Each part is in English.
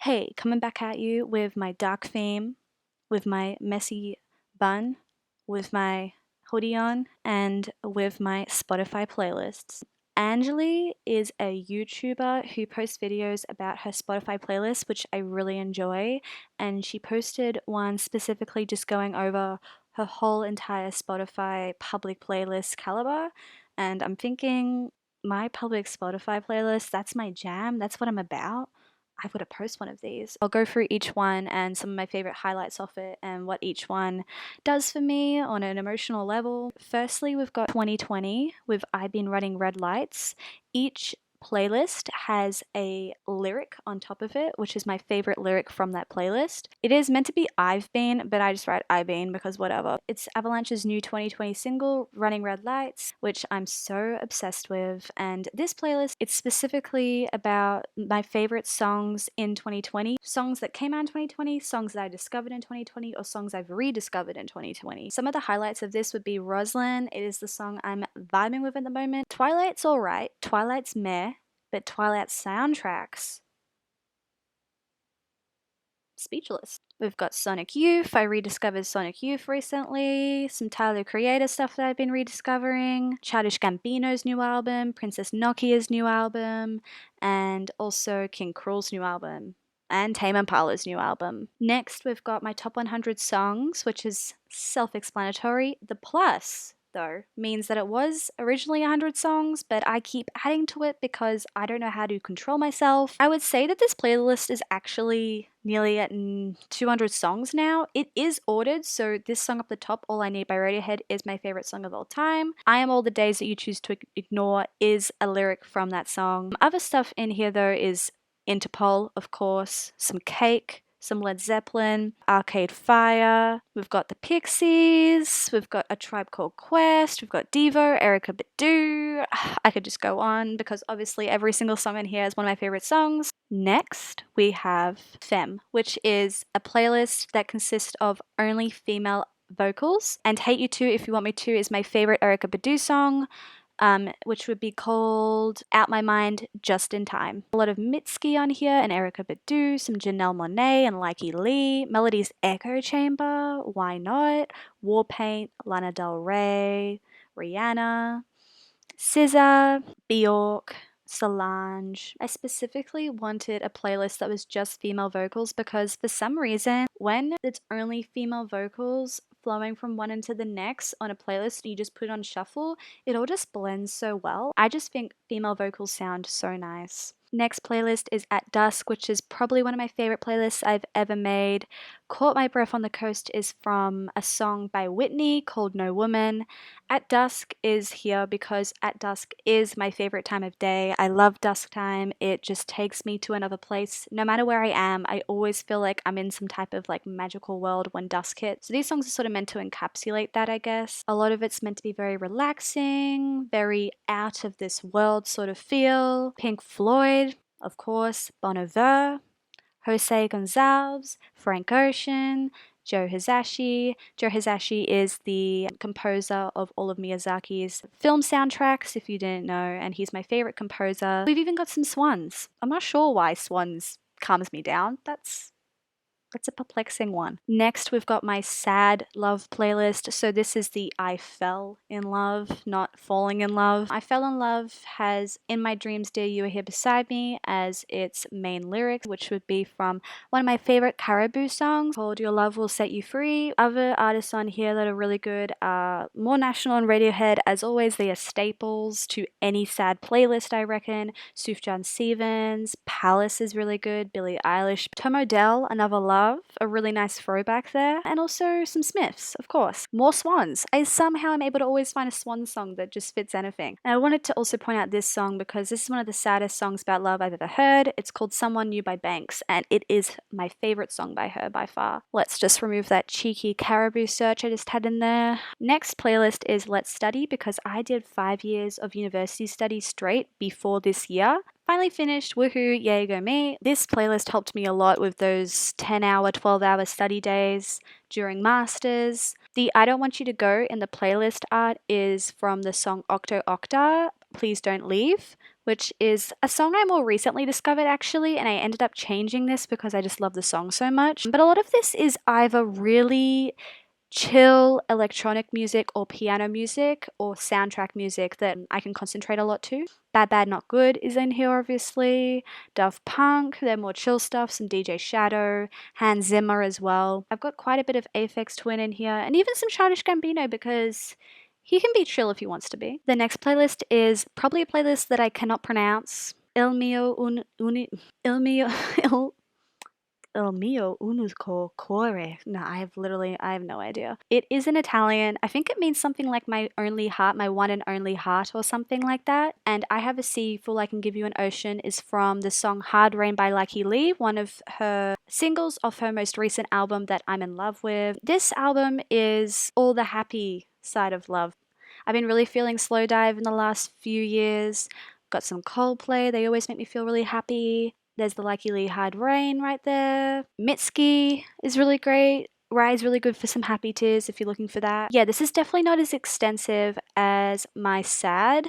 Hey, coming back at you with my dark theme, with my messy bun, with my hoodie on, and with my Spotify playlists. Angeli is a YouTuber who posts videos about her Spotify playlist, which I really enjoy. And she posted one specifically just going over her whole entire Spotify public playlist caliber. And I'm thinking, my public Spotify playlist, that's my jam, that's what I'm about. I've got to post one of these. I'll go through each one and some of my favorite highlights of it and what each one does for me on an emotional level. Firstly, we've got 2020 with I've Been Running Red Lights. Each playlist has a lyric on top of it, which is my favorite lyric from that playlist. It is meant to be I've Been, but I just write I've Been because whatever. It's Avalanche's new 2020 single, Running Red Lights, which I'm so obsessed with. And this playlist, it's specifically about my favorite songs in 2020, songs that came out in 2020, songs that I discovered in 2020, or songs I've rediscovered in 2020. Some of the highlights of this would be Roslyn. It is the song I'm vibing with at the moment. Twilight's alright, Twilight's meh, but Twilight soundtracks, speechless. We've got Sonic Youth. I rediscovered Sonic Youth recently. Some Tyler the Creator stuff that I've been rediscovering. Childish Gambino's new album. Princess Nokia's new album. And also King Cruel's new album. And Tame Impala's new album. Next, we've got my top 100 songs, which is self-explanatory. The plus, though, means that it was originally 100 songs, but I keep adding to it because I don't know how to control myself. I would say that this playlist is actually nearly at 200 songs now. It is ordered, so this song up the top, All I Need by Radiohead, is my favorite song of all time. I Am All the Days That You Choose to Ignore is a lyric from that song. Other stuff in here, though, is Interpol, of course, some Cake, some Led Zeppelin, Arcade Fire, we've got the Pixies, we've got A Tribe Called Quest, we've got Devo, Erykah Badu. I could just go on because obviously every single song in here is one of my favorite songs. Next, we have Femme, which is a playlist that consists of only female vocals, and Hate You Too If You Want Me To is my favorite Erykah Badu song. Which would be called Out My Mind Just in Time. A lot of Mitski on here and Erykah Badu, some Janelle Monáe and Likey Lee, Melody's Echo Chamber, Why Not, Warpaint, Lana Del Rey, Rihanna, SZA, Bjork, Solange. I specifically wanted a playlist that was just female vocals because for some reason, when it's only female vocals flowing from one into the next on a playlist and you just put it on shuffle, it all just blends so well. I just think female vocals sound so nice. Next playlist is At Dusk, which is probably one of my favorite playlists I've ever made. Caught My Breath on the Coast is from a song by Whitney called No Woman. At Dusk is here because at dusk is my favorite time of day. I love dusk time. It just takes me to another place. No matter where I am, I always feel like I'm in some type of like magical world when dusk hits. So these songs are sort of meant to encapsulate that, I guess. A lot of it's meant to be very relaxing, very out of this world sort of feel. Pink Floyd, of course, Bon Iver, Jose Gonzalez, Frank Ocean, Joe Hisaishi. Joe Hisaishi is the composer of all of Miyazaki's film soundtracks, if you didn't know, and he's my favorite composer. We've even got some Swans. I'm not sure why Swans calms me down. That's a perplexing one. Next, we've got my sad love playlist. So this is the I Fell in Love, not Falling in Love. I Fell in Love has In My Dreams, Dear You Are Here Beside Me as its main lyrics, which would be from one of my favorite Caribou songs called Your Love Will Set You Free. Other artists on here that are really good are More National and Radiohead. As always, they are staples to any sad playlist, I reckon. Sufjan Stevens, Palace is really good, Billie Eilish, Tom Odell, Another Love, a really nice throwback there, and also some Smiths, of course. More Swans. I somehow am able to always find a Swan song that just fits anything. And I wanted to also point out this song because this is one of the saddest songs about love I've ever heard. It's called Someone New by Banks, and it is my favorite song by her by far. Let's just remove that cheeky Caribou search I just had in there. Next playlist is Let's Study because I did 5 years of university study straight before this year. Finally finished, woohoo, yay go me. This playlist helped me a lot with those 10-hour, 12-hour study days during masters. The I Don't Want You to Go in the playlist art is from the song Octo Octa. Please Don't Leave, which is a song I more recently discovered actually, and I ended up changing this because I just love the song so much. But a lot of this is either really chill electronic music or piano music or soundtrack music that I can concentrate a lot to. Bad Bad Not Good is in here obviously. Daft Punk, they're more chill stuff, some DJ Shadow, Hans Zimmer as well. I've got quite a bit of Aphex Twin in here and even some Childish Gambino because he can be chill if he wants to be. The next playlist is probably a playlist that I cannot pronounce. Il mio il mio Il mio unico cuore. No, I have no idea. It is in Italian. I think it means something like my only heart, my one and only heart, or something like that. And I Have a Sea, Full I Can Give You an Ocean is from the song Hard Rain by Lucky Lee, one of her singles off her most recent album that I'm in love with. This album is all the happy side of love. I've been really feeling Slow Dive in the last few years. Got some Coldplay, they always make me feel really happy. There's the Lucky Lee Hard Rain right there. Mitski is really great. Rye's really good for some happy tears if you're looking for that. Yeah, this is definitely not as extensive as my sad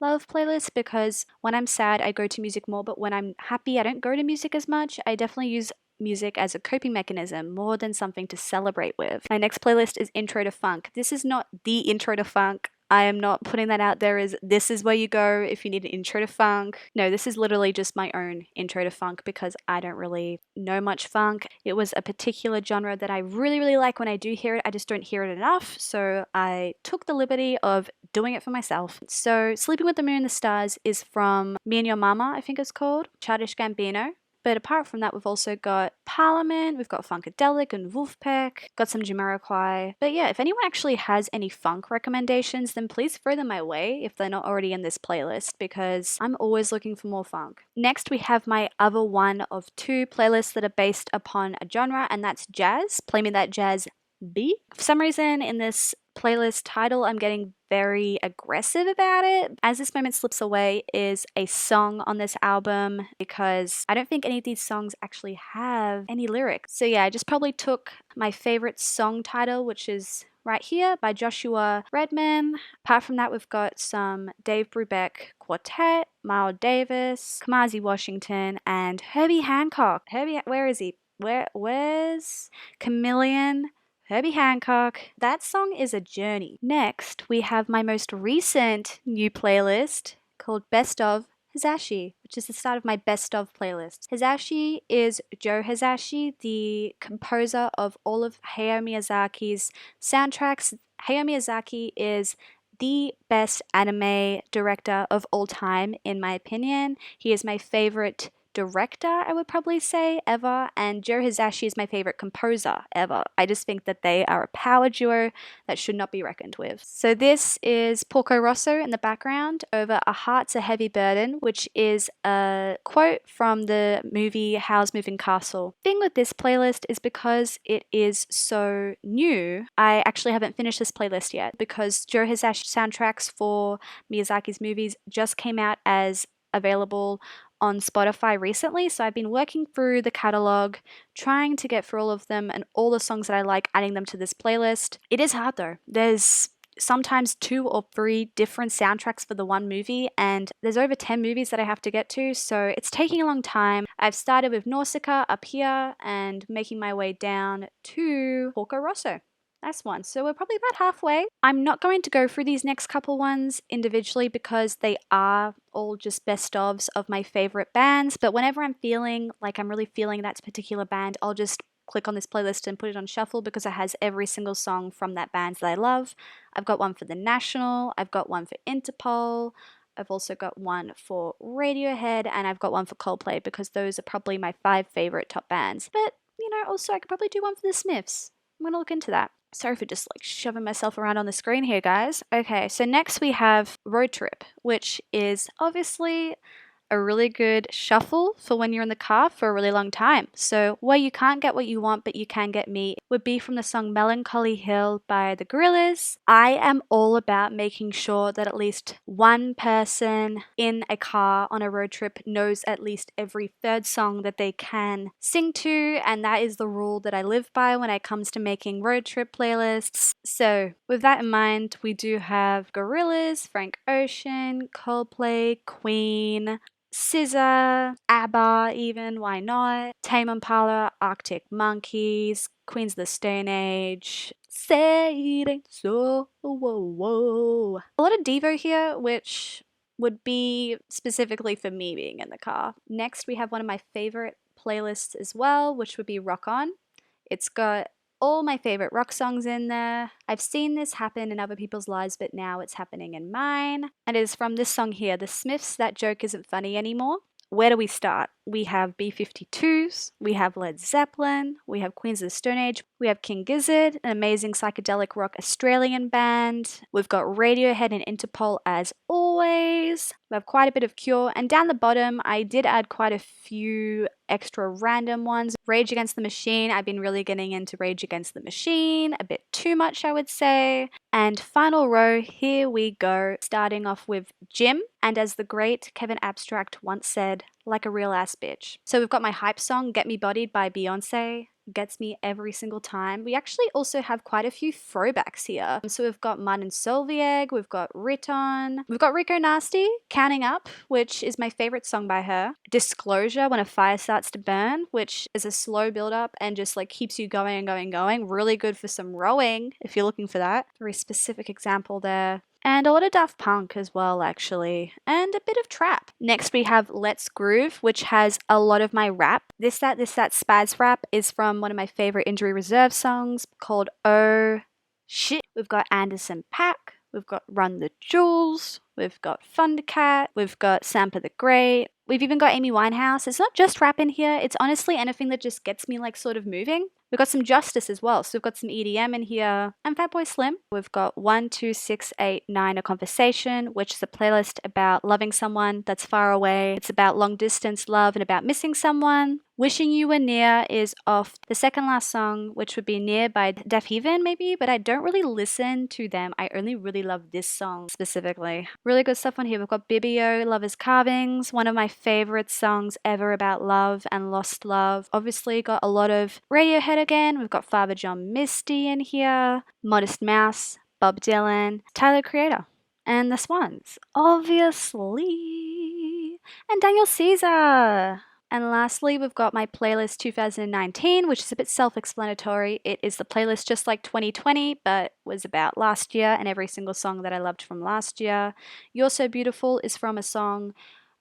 love playlist because when I'm sad, I go to music more, but when I'm happy, I don't go to music as much. I definitely use music as a coping mechanism more than something to celebrate with. My next playlist is Intro to Funk. This is not the intro to funk. I am not putting that out there as this is where you go if you need an intro to funk. No, this is literally just my own intro to funk because I don't really know much funk. It was a particular genre that I really, really like when I do hear it. I just don't hear it enough. So I took the liberty of doing it for myself. So Sleeping with the Moon and the Stars is from Me and Your Mama, I think it's called. Childish Gambino. But apart from that, we've also got Parliament, we've got Funkadelic and Wolfpack, got some Jamiroquai. But yeah, if anyone actually has any funk recommendations, then please throw them my way if they're not already in this playlist because I'm always looking for more funk. Next, we have my other one of two playlists that are based upon a genre, and that's jazz. Play me that jazz beat. For some reason, in this playlist title, I'm getting very aggressive about it. As This Moment Slips Away is a song on this album because I don't think any of these songs actually have any lyrics. So yeah, I just probably took my favorite song title, which is right here by Joshua Redman. Apart from that, we've got some Dave Brubeck Quartet, Miles Davis, Kamasi Washington, and Herbie Hancock. Where is he? Where's Chameleon? Herbie Hancock. That song is a journey. Next, we have my most recent new playlist called Best of Hisashi, which is the start of my Best of playlist. Hisashi is Joe Hisashi, the composer of all of Hayao Miyazaki's soundtracks. Hayao Miyazaki is the best anime director of all time, in my opinion. He is my favorite director, I would probably say, ever, and Joe Hisashi is my favorite composer ever. I just think that they are a power duo that should not be reckoned with. So this is Porco Rosso in the background over A Heart's a Heavy Burden, which is a quote from the movie Howl's Moving Castle. The thing with this playlist is because it is so new, I actually haven't finished this playlist yet because Joe Hisashi soundtracks for Miyazaki's movies just came out as available on Spotify recently, so I've been working through the catalog, trying to get through all of them and all the songs that I like, adding them to this playlist. It is hard though. There's sometimes 2 or 3 different soundtracks for the one movie, and there's over 10 movies that I have to get to, so it's taking a long time. I've started with Nausicaa up here and making my way down to Porco Rosso. Nice one. So we're probably about halfway. I'm not going to go through these next couple ones individually because they are all just best ofs of my favorite bands, but whenever I'm feeling like I'm really feeling that particular band, I'll just click on this playlist and put it on shuffle because it has every single song from that band that I love. I've got one for The National, I've got one for Interpol, I've also got one for Radiohead, and I've got one for Coldplay because those are probably my 5 favorite top bands. But, also I could probably do one for The Smiths. I'm going to look into that. Sorry for just shoving myself around on the screen here, guys. Okay, so next we have Road Trip, which is obviously a really good shuffle for when you're in the car for a really long time. So where you can't get what you want but you can get me would be from the song Melancholy Hill by the Gorillaz. I am all about making sure that at least one person in a car on a road trip knows at least every third song that they can sing to, and that is the rule that I live by when it comes to making road trip playlists. So with that in mind, we do have Gorillaz, Frank Ocean, Coldplay, Queen, SZA, ABBA even, why not? Tame Impala, Arctic Monkeys, Queens of the Stone Age, Say It Ain't So, whoa, whoa. A lot of Devo here, which would be specifically for me being in the car. Next, we have one of my favorite playlists as well, which would be Rock On. It's got all my favorite rock songs in there. I've seen this happen in other people's lives, but now it's happening in mine. And it is from this song here, The Smiths, That Joke Isn't Funny Anymore. Where do we start? We have B-52s, we have Led Zeppelin, we have Queens of the Stone Age, we have King Gizzard, an amazing psychedelic rock Australian band. We've got Radiohead and Interpol as always. We have quite a bit of Cure, and down the bottom I did add quite a few extra random ones. Rage Against the Machine, I've been really getting into Rage Against the Machine, a bit too much I would say. And final row, here we go, starting off with Jim, and as the great Kevin Abstract once said, like a real ass bitch. So we've got my hype song, Get Me Bodied by Beyonce. Gets me every single time. We actually also have quite a few throwbacks here. So we've got Martin Solveig, we've got Riton, we've got Rico Nasty, Counting Up, which is my favorite song by her. Disclosure, When a Fire Starts to Burn, which is a slow build up and just like keeps you going and going and going. Really good for some rowing if you're looking for that. Very specific example there. And a lot of Daft Punk as well, actually. And a bit of trap. Next we have Let's Groove, which has a lot of my rap. This, That Spaz rap is from one of my favorite Injury Reserve songs called Oh Shit. We've got Anderson .Paak. We've got Run the Jewels. We've got Thundercat. We've got Sampa the Great. We've even got Amy Winehouse. It's not just rap in here. It's honestly anything that just gets me like sort of moving. We've got some Justice as well. So we've got some EDM in here and Fatboy Slim. We've got 1, 2, 6, 8, 9 A Conversation, which is a playlist about loving someone that's far away. It's about long distance love and about missing someone. Wishing You Were Near is off the second last song, which would be Near by Def Heaven maybe, but I don't really listen to them. I only really love this song specifically. Really good stuff on here. We've got Bibio, Lover's Carvings, one of my favorite songs ever about love and lost love. Obviously got a lot of Radiohead again. We've got Father John Misty in here, Modest Mouse, Bob Dylan, Tyler Creator, and The Swans, obviously, and Daniel Caesar. And lastly, we've got my playlist 2019, which is a bit self-explanatory. It is the playlist just like 2020, but was about last year and every single song that I loved from last year. You're So Beautiful is from a song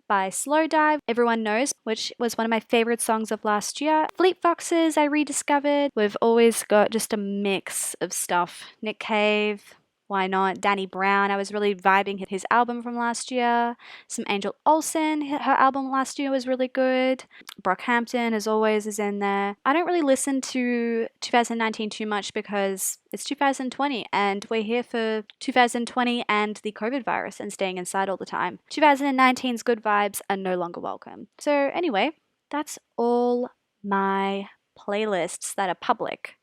by Slow Dive, everyone knows, which was one of my favorite songs of last year. Fleet Foxes I rediscovered. We've always got just a mix of stuff. Nick Cave, why not? Danny Brown, I was really vibing his album from last year. Some Angel Olsen, her album last year was really good. Brockhampton, as always, is in there. I don't really listen to 2019 too much because it's 2020 and we're here for 2020 and the COVID virus and staying inside all the time. 2019's good vibes are no longer welcome. So anyway, that's all my playlists that are public.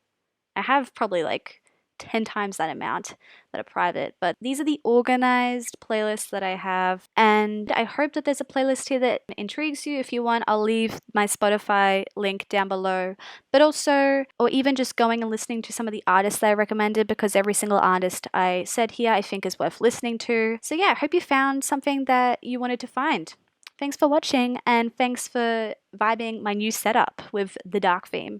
I have probably like 10 times that amount that are private, but these are the organized playlists that I have, and I hope that there's a playlist here that intrigues you. If you want, I'll leave my Spotify link down below, but also, or even just going and listening to some of the artists that I recommended, because every single artist I said here I think is worth listening to. So yeah, I hope you found something that you wanted to find. Thanks for watching, and thanks for vibing my new setup with the dark theme.